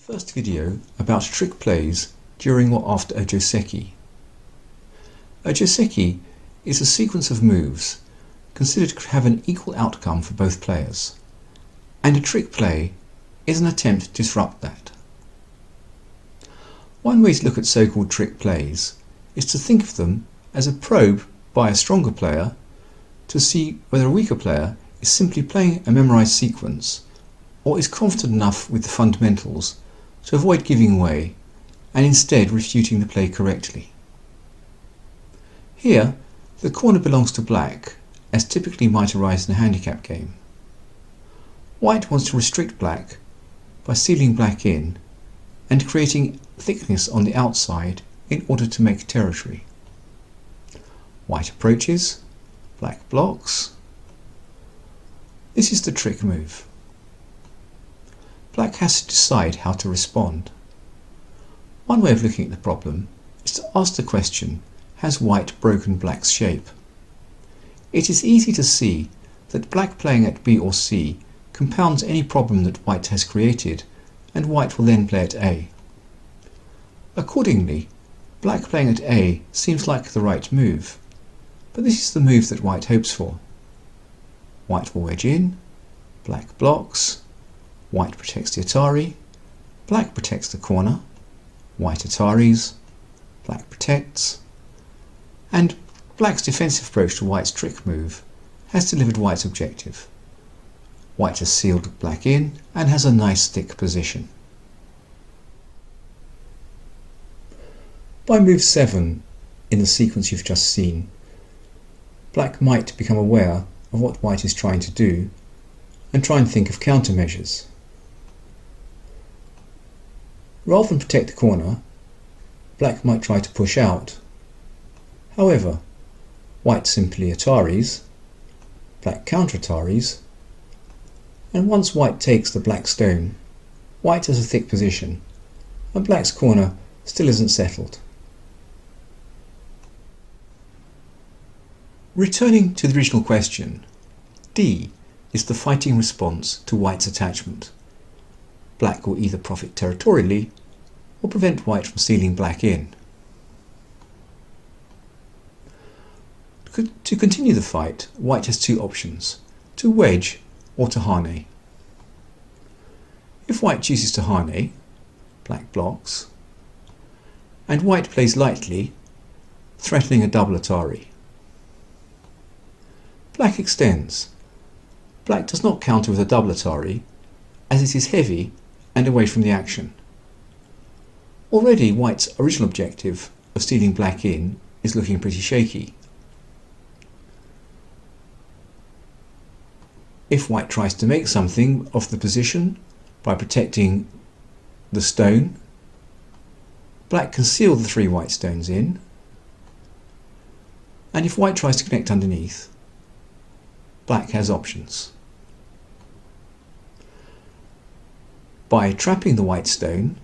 First video about trick plays during or after a Joseki. A Joseki is a sequence of moves considered to have an equal outcome for both players, and a trick play is an attempt to disrupt that. One way to look at so-called trick plays is to think of them as a probe by a stronger player to see whether a weaker player is simply playing a memorized sequence or is confident enough with the fundamentals to avoid giving way and instead refuting the play correctly. Here, the corner belongs to black, as typically might arise in a handicap game. White wants to restrict black by sealing black in and creating thickness on the outside in order to make territory. White approaches, black blocks. This is the trick move. Black has to decide how to respond. One way of looking at the problem is to ask the question, has white broken black's shape? It is easy to see that black playing at B or C compounds any problem that white has created, and white will then play at A. Accordingly, black playing at A seems like the right move, but this is the move that white hopes for. White will wedge in, black blocks, white protects the Atari, black protects the corner, white Ataris, black protects, and black's defensive approach to white's trick move has delivered white's objective. White has sealed black in and has a nice thick position. By move 7 in the sequence you've just seen, black might become aware of what white is trying to do and try and think of countermeasures. Rather than protect the corner, black might try to push out. However, white simply Ataris, black counter Ataris, and once white takes the black stone, white has a thick position, and black's corner still isn't settled. Returning to the original question, D is the fighting response to white's attachment. Black will either profit territorially or prevent white from sealing black in. To continue the fight, white has two options, to wedge or to hane. If white chooses to hane, black blocks, and white plays lightly, threatening a double Atari. Black extends. Black does not counter with a double Atari, as it is heavy and away from the action. Already white's original objective of stealing black in is looking pretty shaky. If white tries to make something of the position by protecting the stone, black can seal the three white stones in, and if white tries to connect underneath, black has options. By trapping the white stone,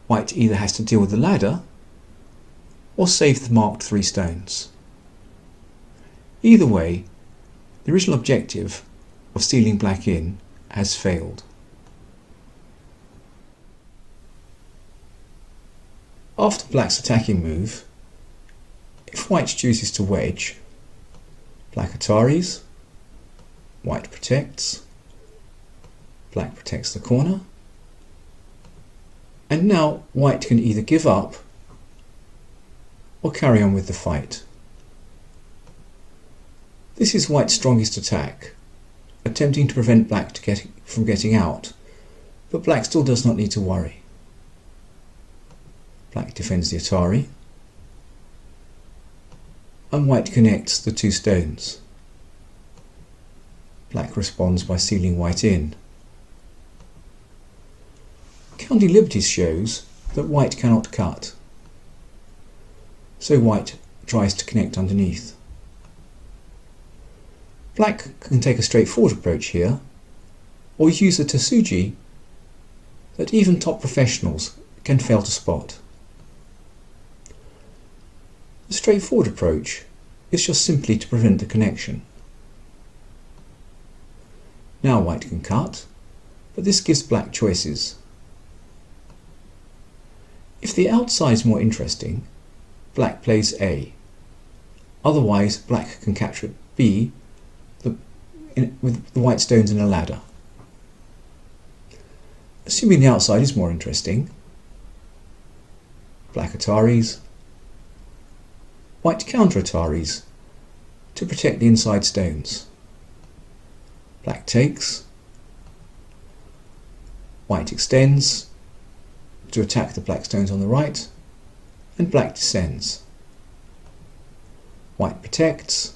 white either has to deal with the ladder or save the marked three stones. Either way, the original objective of stealing black in has failed. After black's attacking move, if white chooses to wedge, black Ataris, white protects, black protects the corner, and now white can either give up or carry on with the fight. This is white's strongest attack, attempting to prevent black from getting out, but black still does not need to worry. Black defends the Atari, and white connects the two stones. Black responds by sealing white in. Counting liberties shows that white cannot cut, so white tries to connect underneath. Black can take a straightforward approach here, or use a tsuji that even top professionals can fail to spot. The straightforward approach is just simply to prevent the connection. Now white can cut, but this gives black choices. If the outside is more interesting, black plays A. Otherwise, black can capture B with the white stones in a ladder. Assuming the outside is more interesting, black Ataris, white counter Ataris to protect the inside stones. Black takes, white extends to attack the black stones on the right, and black descends. White protects,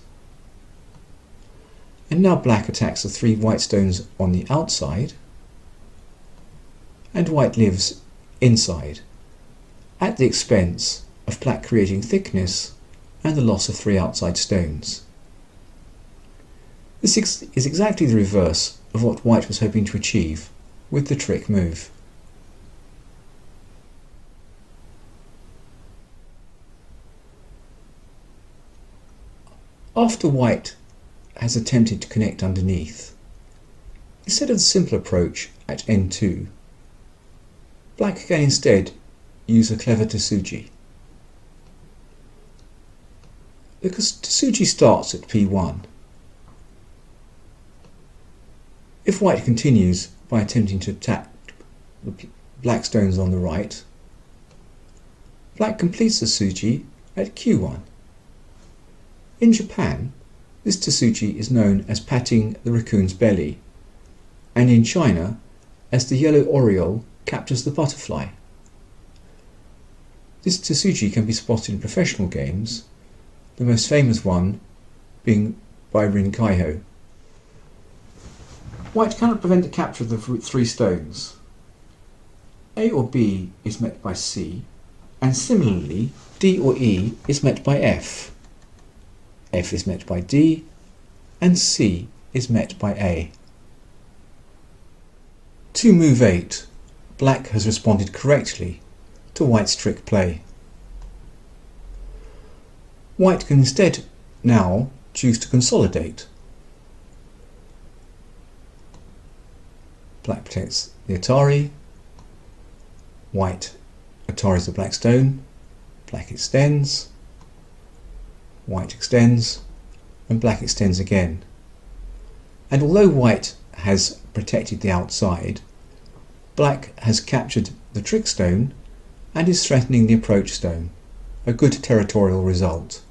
and now black attacks the 3 white stones on the outside, and white lives inside, at the expense of black creating thickness and the loss of 3 outside stones. This is exactly the reverse of what white was hoping to achieve with the trick move. After white has attempted to connect underneath, instead of the simple approach at N2, black can instead use a clever Tsuji. Because Tsuji starts at P1. If white continues by attempting to attack the black stones on the right, black completes the Tsuji at Q1. In Japan, this Tsuji is known as patting the raccoon's belly, and in China as the yellow oriole captures the butterfly. This Tsuji can be spotted in professional games, the most famous one being by Rinkaiho. White cannot prevent the capture of the 3 stones. A or B is met by C, and similarly D or E is met by F. F is met by D, and C is met by A. To move 8, black has responded correctly to white's trick play. White can instead now choose to consolidate. Black protects the Atari, white Ataris the black stone, black extends, white extends, and black extends again. And although white has protected the outside, black has captured the trick stone and is threatening the approach stone, a good territorial result.